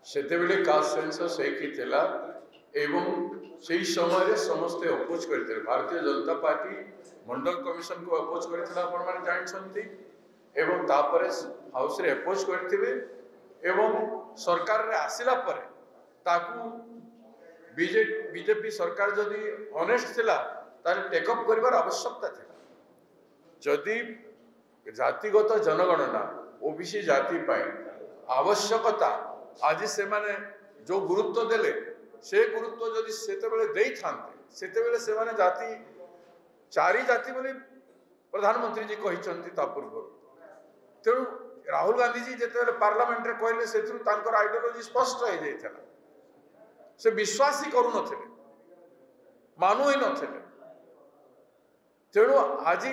सेतेबेले caste census थिला एवं सही समय समस्ते अपोज करते भारतीय जनता पार्टी मंडल कमिशन को अपोज करथिला आपण माने जानछंती एवं तापरे हाउस रे अपोज करथिबे एवं सरकार रे आसिला परे ताकू बीजेपी सरकार जदि ऑनेस्ट थिला ताले टेकअप करिवार आवश्यकता थिला जदि जातिगत जनगणना ओबीसी जाति पाई आवश्यकता आज से माने जो गुरुत्व देले से गुरुत्व जदि सेतेबेले देई थांते सेतेबेले से माने जाति चारि जाति बोली प्रधानमंत्री जी कहिसंती ता पूर्व तेणु राहुल गांधी जी जेतेबेले पार्लियामेंट रे कहले सेथुर तांकर आइडियोलॉजी स्पष्ट हो जाइथला से विश्वास ही करू नथिले मानु ही नथिले तेणु आज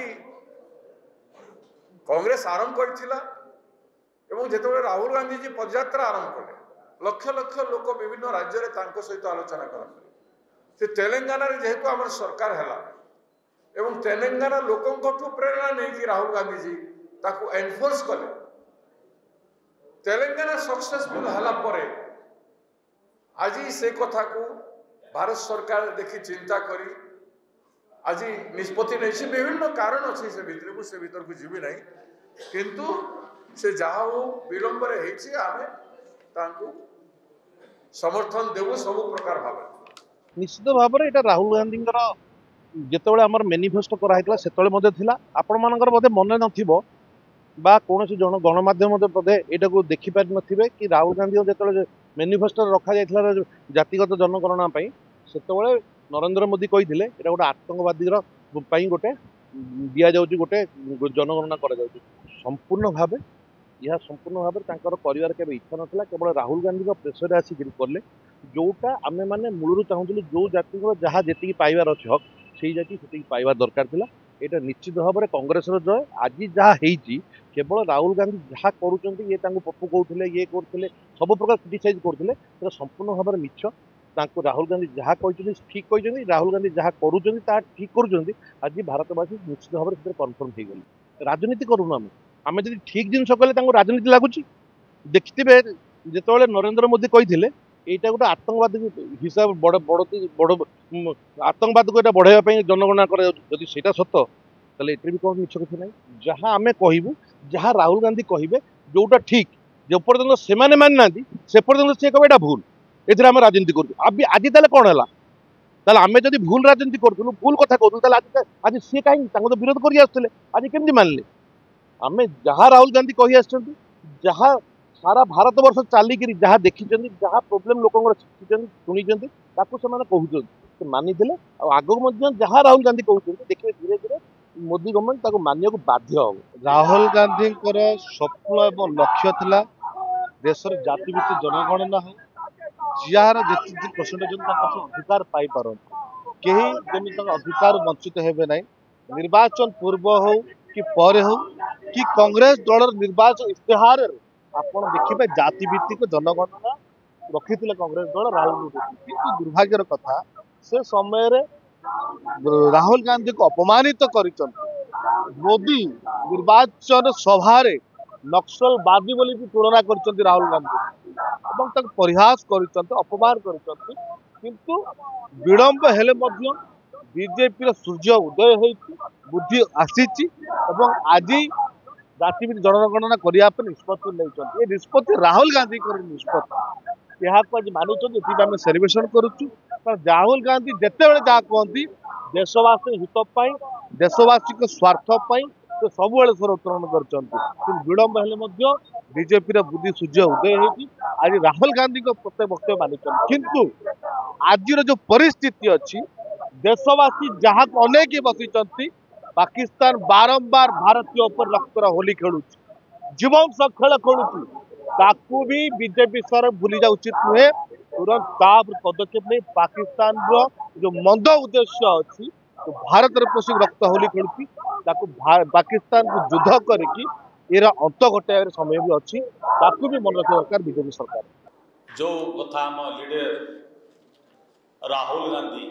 कांग्रेस आरंभ करथिला एवं जेतेबेले राहुल गांधी जी पदयात्रा आरंभ कले लक्ष लक्ष लोक विभिन्न राज्य रे तांको सहित आलोचना करते से तेलंगाना रे जेहेतु हमर सरकार हैला एवं तेलंगाना लोकंकठु प्रेरणा नहीं कि राहुल गांधी जी ताकू एनफोर्स कले तेलंगाना सक्सेसफुल हला परे आज से कथा को भारत सरकार देखी चिंता करी आज निष्पत्ति नहीं विभिन्न कारण अच्छी से भीतर को जीवी नहीं किंतु से जहा हो विलंब आमे तांको समर्थन देवु सब प्रकार भाव निश्चित भाव में यहाँ राहुल गांधी जितेबाला आम मेनिफेस्टो कराइला से आपण मानकर बोधे मन नथिबो बा कौन जन गणमाध्यम बोधे यहाँ को देखिपारि नथिबे कि राहुल गांधी जो मेनिफेस्टो रखा जाइथिला जातिगत जनगणना से नरेंद्र मोदी कही गोटे आतंकवादी गोटे दि जाऊँ गोटे जनगणना करा संपूर्ण भाव यह संपूर्ण भाव कर इच्छा नाला केवल राहुल गांधी प्रेसर आसिक कले जोटा आम मैंने मूलर चाहूँ जो जाति जहाँ जी पाइबार अच्छे हक से जाति से पाइबा दरकार था यहाँ निश्चित भाव में कांग्रेस जय आज जहाँ केवल राहुल गांधी जहाँ करुँच ये पप्पू कहते ये करते सब प्रकार क्रिटिसाइज करते संपूर्ण भाव में मिछ राहुल गांधी जहाँ कहते ठीक कहते राहुल गांधी जहाँ करुँच ठीक करुँच आज भारतवासी निश्चित भाव में कन्फर्म हो गले राजनीति करूँ आम जब ठीक जिन कले राजनीति लगुच देखिए जिते नरेंद्र मोदी कही यहाँ गोटे आतंकवादी हिसाब बड़ बड़ बड़ आतंकवाद को बढ़ाई जनगणना करी सत तेल ये भी कौन मिछ किसी ना जहाँ आम कहूँ जहाँ राहुल गांधी कहे जोटा ठीक जो पर्यटन से मानि ना से पर्यटन सी कहे यहाँ भूल ये राजनीति करूँ आज तेल कौन है आम जब भूल राजनीति करूँ भूल कथा कहूँ आज सी कहीं तो विरोध कर आज केमती मानले आम जहाँ राहुल गांधी कही जहाँ सारा भारत वर्ष चलिक जहाँ देखी जहाँ प्रोब्लेम लोक शुणी कहते मानिदे आगू जहाँ राहुल गांधी कहते देखिए धीरे धीरे मोदी गवर्नमेंट मानिया बाध्य हम राहुल गांधी स्वप्न और लक्ष्य था देशर जातिभित्तिक जनगणना हो जार जी परसेंटेज अधिकार पाइपर कहीं अधिकार वंचित हेबे ना निर्वाचन पूर्व हो कि पर हो कि कांग्रेस दल निर्वाचन इस्तेहार आपण देखिए जातिभित्तिक जनगणना रखी कांग्रेस दल राहुल गांधी कि दुर्भाग्यर कथा से समय राहुल गांधी को अपमानित कर मोदी निर्वाचन सभा नक्सलवादी बोली तुलना कर राहुल गांधी परिहास कर अपमान किंतु विलंब हेले बीजेपी सूर्य उदय हो बुद्धि आसी आज जातिभित्तिक जनगणना करने निष्पत्ति नहीं निष्पत्ति राहुल गांधी निष्पत्ति यहाँ आज मानुम सेलिब्रेशन करुचु राहुल गांधी जिते जहाँ कहती देशवासी हितपाई देशवासी स्वार्थपाई तो सब स्वर उत्तोलन कर विलंब हेले बीजेपी बुद्धि सूर्य उदय होती आज राहुल गांधी प्रत्येक वक्तव्य मानिच किंतु आज जो परिस्थिति अच्छी देशवासी जहाँ को अनेक बसी पाकिस्तान बारंबार भारतीय उपर रक्तर होली खेलु जीवन सब खेल खेलु ताकू भी बीजेपी सर भूली जा उचित नुहे तुरंत पदक्षेप नहीं पाकिस्तान जो मंद उद्देश्य अच्छी तो भारत पशिक रक्त होली खेलुची पाकिस्तान को युद्ध करके ये अंत घटाइबार समय भी अच्छी ताकू भी मन रखा दरकार बीजेपी सरकार जो कथा आम लीडर राहुल गांधी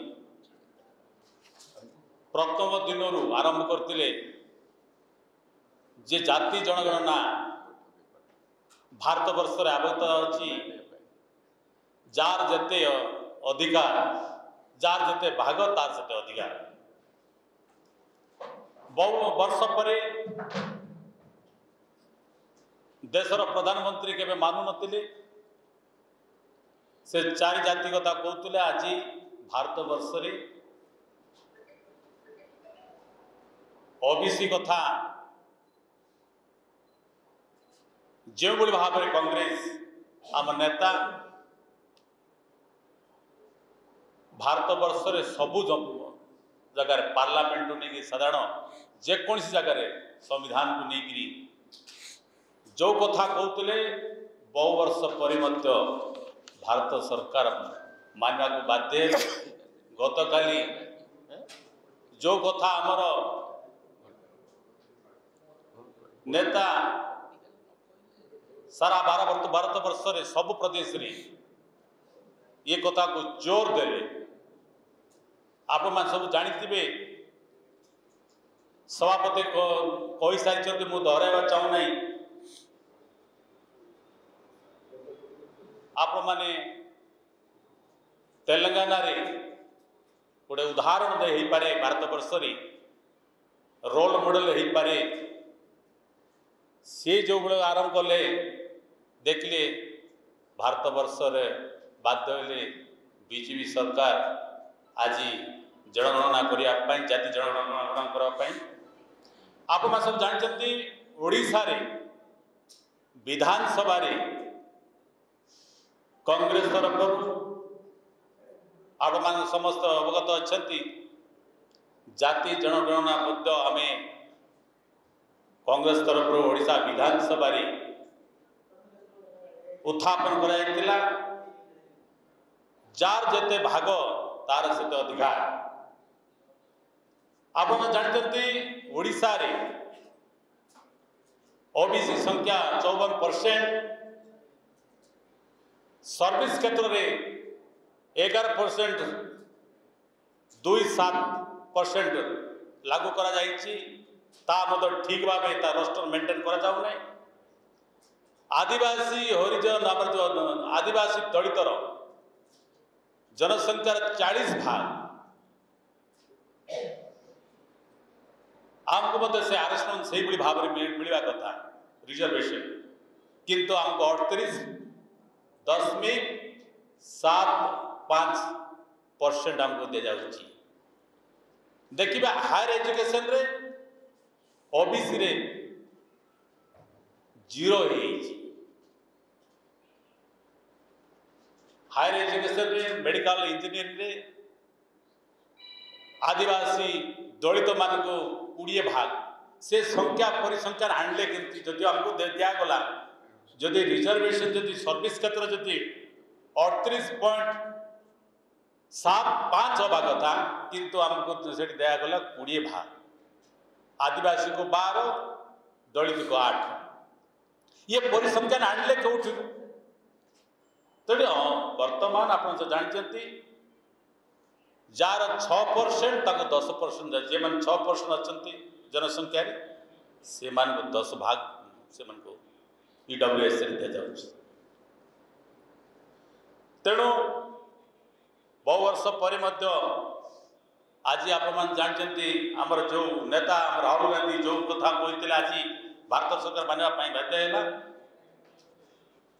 प्रथम दिन आरंभ करते जे जाति जनगणना भारत वर्ष आबद्ध अच्छी जार जेते अधिकार जार जेते भाग तार सेते अधिकार बहु वर्ष पर देशर प्रधानमंत्री केबे मानु नथिले से चारि जाति कथा कहते आज भारत वर्ष रे ओबीसी कथा जो भाव में कांग्रेस आम नेता भारत वर्ष रे सबु जगार पार्लियामेंट नहीं साधारण जेकोसी जगार संविधान को लेकिन जो कथा कहते बहु वर्ष पर भारत सरकार मानवा को बाध्य गतकाली जो कथा आमर नेता सारा भारत वर्ष रे सब प्रदेश रे ये कथा को जोर देले आप सब जानी सभापति कही सारी मुझे दोहराइबा चाहूना आप माने तेलंगाना रे गोटे उदाहरण दे ही पारे भारत वर्ष रे रोल मॉडल ही पारे सी जो बड़े आरंभ कले देखले भारत वर्ष रे बाध्य बीजेपी सरकार आज जनगणना करने जाति जनगणना करने आप सब जानते ओडिशा रे विधानसभा रे कांग्रेस तरफ आप समस्त अवगत अच्छा जाति जनगणना आम कांग्रेस तरफ ओडिशा विधानसभा रे उत्थापन कराइला जार जेते भाग तार सेते अधिकार आप जानते ओडिशा रे ओबीसी संख्या 54%, सर्विस क्षेत्र में 11% 2.7% लागू करा जाइछि ठीक भाव रोस्टर मेंटेन करा जाउ नै। आदिवासी हरिजन आमर जो आदिवासी दलितर जनसंख्यार 40% आमको मत से आरक्षण से भाव में मिलवा कथा रिजर्वेशन किंतु आमको 38.75% आमको दे जाउछि। देखिबा हायर एजुकेशन रे ओबीसी रे 0 है। हायर एजुकेशन रे मेडिकल इंजीनियरिंग रे आदिवासी दलित मान को 20% से संख्या परिसंख्यान आणले किंतु जदि हमको दिगला जदि रिजर्वेशन जदि सर्विस क्षेत्र जदि 38.75 हवा कथा किंतु हमको से दिगला 20%, आदिवासी को 12, दलित को 8। ये परिसंख्यान आणले कौटू तेणु वर्तमान आप जानते जार 6% 10% जे मैंने 6% अच्छा जनसंख्या से 10 भाग से ईडब्ल्यूएस दि जाऊँ। तेणु बहु वर्ष पर आज आप जानते आमर जो नेता राहुल गांधी जो कथा कहते आज भारत सरकार मानवा बाध्य है।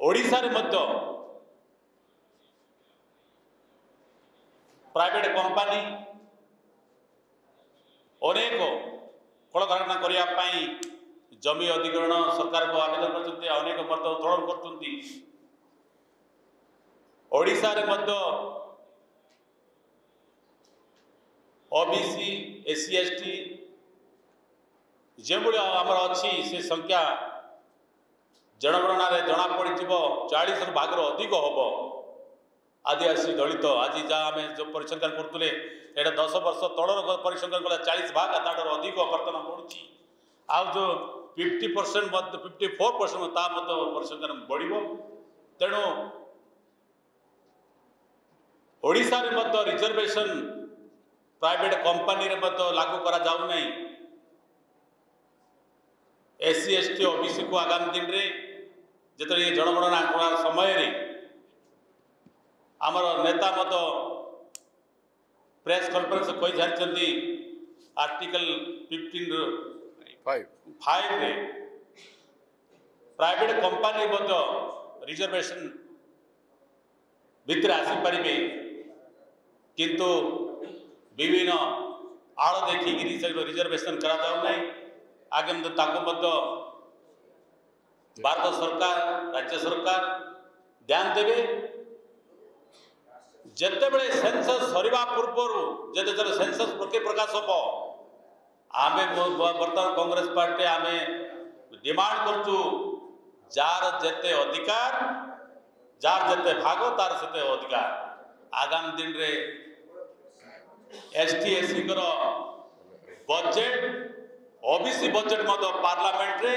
ओडिशा रे मध्य प्राइवेट कंपनी अनेक कल कारखाना करने जमी अधिग्रहण सरकार को आवेदन करते अनेक मत उत्तोलन करते। ओडिशा रे मध्य ओबीसी एससी एसटी जो आमर अच्छी से संख्या जनगणना जना पड़ 40 भाग अधिक हम आदिवासी दलित आज जहाँ आम जो परिसंख्यान करते यहाँ 10 वर्ष तलर परिसंख्यान कला 40 भाग तार अधिक बर्तमान बढ़ुची आ जो 50% 54% परिसंख्यान बढ़। तेणु ओडिशा रे मध्य रिजर्वेशन प्राइवेट कंपनी रे मध्य लागू करा जाउ नै। एससी एसटी ओबीसी को आगामी दिन रे जतरे जनगणना समय रे आमर नेता मत प्रेस कॉन्फ्रेंस कही सारी आर्टिकल 15(5) रे प्राइवेट कंपनी रिजर्वेशन भितर आसीपारे किंतु विभिन्न आड़ देखिकी रिजर्वेशन करा आगे भारत सरकार राज्य सरकार ध्यान देवे जितेबले सेंसस सरिबा पूर्वर जिते सेंसस प्रकाश हम आम बर्तमान कांग्रेस पार्टी आम डिमांड करचु जार जेते अधिकार जार जेते भाग तार सेते अधिकार आगामी दिन रे ST SC budget OBC budget parliament रे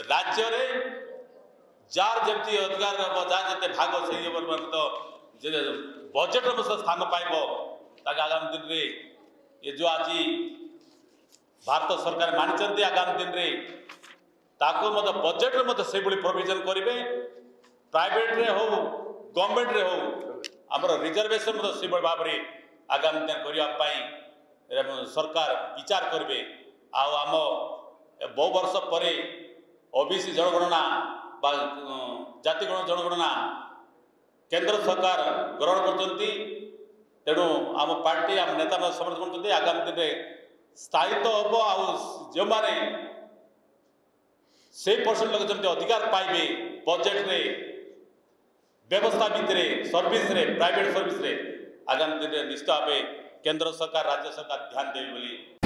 राज्य रे जार जमती अधिकार जार जेते भाग से बजेट स्थान पाइब आगामी दिन रे ये जो आज भारत सरकार मानी आगामी दिन रे ताको बजेट से प्रोविजन करेंगे प्राइवेट रे हो गवर्नमेंट रे हो आमर रिजर्वेशन से भाव में आगामी दिन करने सरकार विचार करेंगे आम बहु वर्ष पर ओबीसी जनगणना जातिगण जनगणना केंद्र सरकार ग्रहण करते तेणु आम पार्टी आम नेता समर्थन करते आगामी दिन में स्थायित्व हम जो मैंने से परसेंट लोग जमी अधिकार पाइबे बजेट रे व्यवस्था भितर सर्विस रे प्राइवेट सर्विस रे आगामी दिन में निश्चित भाव केंद्र सरकार राज्य सरकार ध्यान देवे बोली